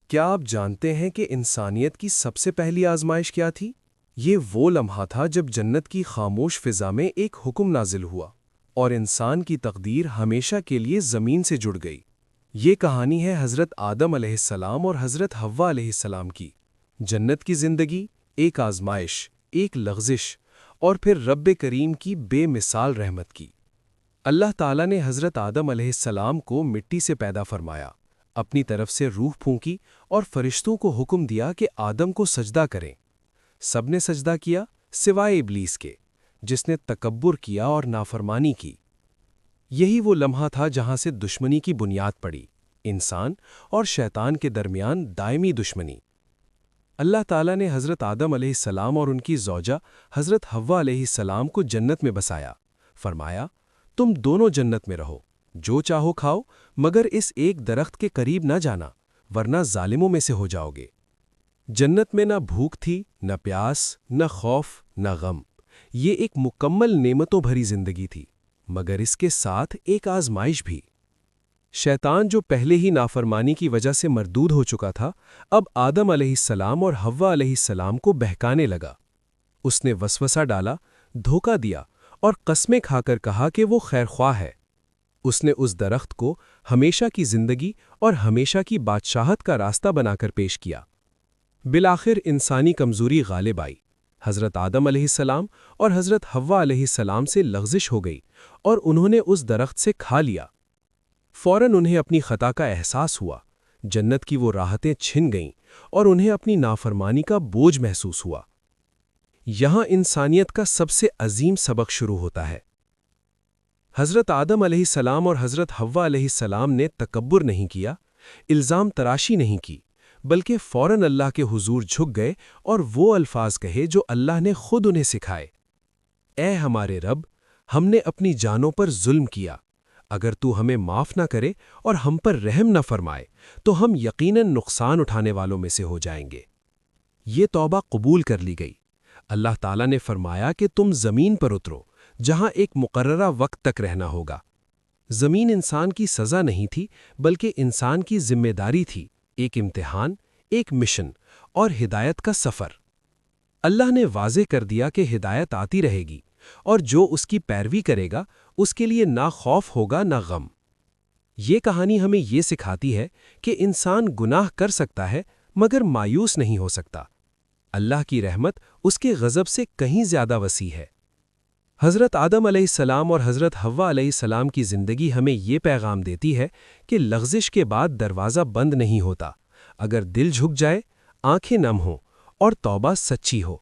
کیا آپ جانتے ہیں کہ انسانیت کی سب سے پہلی آزمائش کیا تھی؟ یہ وہ لمحہ تھا جب جنت کی خاموش فضا میں ایک حکم نازل ہوا اور انسان کی تقدیر ہمیشہ کے لیے زمین سے جڑ گئی۔ یہ کہانی ہے حضرت آدم علیہ السلام اور حضرت حوا علیہ السلام کی۔ جنت کی زندگی، ایک آزمائش، ایک لغزش، اور پھر رب کریم کی بے مثال رحمت کی۔ اللہ تعالیٰ نے حضرت آدم علیہ السلام کو مٹی سے پیدا فرمایا، اپنی طرف سے روح پھونکی اور فرشتوں کو حکم دیا کہ آدم کو سجدہ کریں۔ سب نے سجدہ کیا سوائے ابلیس کے، جس نے تکبر کیا اور نافرمانی کی۔ یہی وہ لمحہ تھا جہاں سے دشمنی کی بنیاد پڑی، انسان اور شیطان کے درمیان دائمی دشمنی۔ اللہ تعالیٰ نے حضرت آدم علیہ السلام اور ان کی زوجہ حضرت حوا علیہ السلام کو جنت میں بسایا، فرمایا، تم دونوں جنت میں رہو، جو چاہو کھاؤ، مگر اس ایک درخت کے قریب نہ جانا، ورنہ ظالموں میں سے ہو جاؤ گے۔ جنت میں نہ بھوک تھی، نہ پیاس، نہ خوف، نہ غم۔ یہ ایک مکمل نعمتوں بھری زندگی تھی، مگر اس کے ساتھ ایک آزمائش بھی۔ شیطان جو پہلے ہی نافرمانی کی وجہ سے مردود ہو چکا تھا، اب آدم علیہ السلام اور حوا علیہ السلام کو بہکانے لگا۔ اس نے وسوسہ ڈالا، دھوکہ دیا اور قسمیں کھا کر کہا کہ وہ خیرخواہ ہے۔ اس نے اس درخت کو ہمیشہ کی زندگی اور ہمیشہ کی بادشاہت کا راستہ بنا کر پیش کیا۔ بالآخر انسانی کمزوری غالب آئی، حضرت آدم علیہ السلام اور حضرت حوا علیہ السلام سے لغزش ہو گئی اور انہوں نے اس درخت سے کھا لیا۔ فوراً انہیں اپنی خطا کا احساس ہوا، جنت کی وہ راحتیں چھن گئیں اور انہیں اپنی نافرمانی کا بوجھ محسوس ہوا۔ یہاں انسانیت کا سب سے عظیم سبق شروع ہوتا ہے۔ حضرت آدم علیہ السلام اور حضرت حوا علیہ السلام نے تکبر نہیں کیا، الزام تراشی نہیں کی، بلکہ فوراً اللہ کے حضور جھک گئے اور وہ الفاظ کہے جو اللہ نے خود انہیں سکھائے۔ اے ہمارے رب، ہم نے اپنی جانوں پر ظلم کیا، اگر تو ہمیں معاف نہ کرے اور ہم پر رحم نہ فرمائے تو ہم یقیناً نقصان اٹھانے والوں میں سے ہو جائیں گے۔ یہ توبہ قبول کر لی گئی۔ اللہ تعالیٰ نے فرمایا کہ تم زمین پر اترو، جہاں ایک مقررہ وقت تک رہنا ہوگا۔ زمین انسان کی سزا نہیں تھی، بلکہ انسان کی ذمہ داری تھی، ایک امتحان، ایک مشن اور ہدایت کا سفر۔ اللہ نے واضح کر دیا کہ ہدایت آتی رہے گی، اور جو اس کی پیروی کرے گا اس کے لیے نہ خوف ہوگا نہ غم۔ یہ کہانی ہمیں یہ سکھاتی ہے کہ انسان گناہ کر سکتا ہے مگر مایوس نہیں ہو سکتا۔ اللہ کی رحمت اس کے غضب سے کہیں زیادہ وسیع ہے۔ حضرت آدم علیہ السلام اور حضرت حوا علیہ السلام کی زندگی ہمیں یہ پیغام دیتی ہے کہ لغزش کے بعد دروازہ بند نہیں ہوتا، اگر دل جھک جائے، آنکھیں نم ہوں اور توبہ سچی ہو۔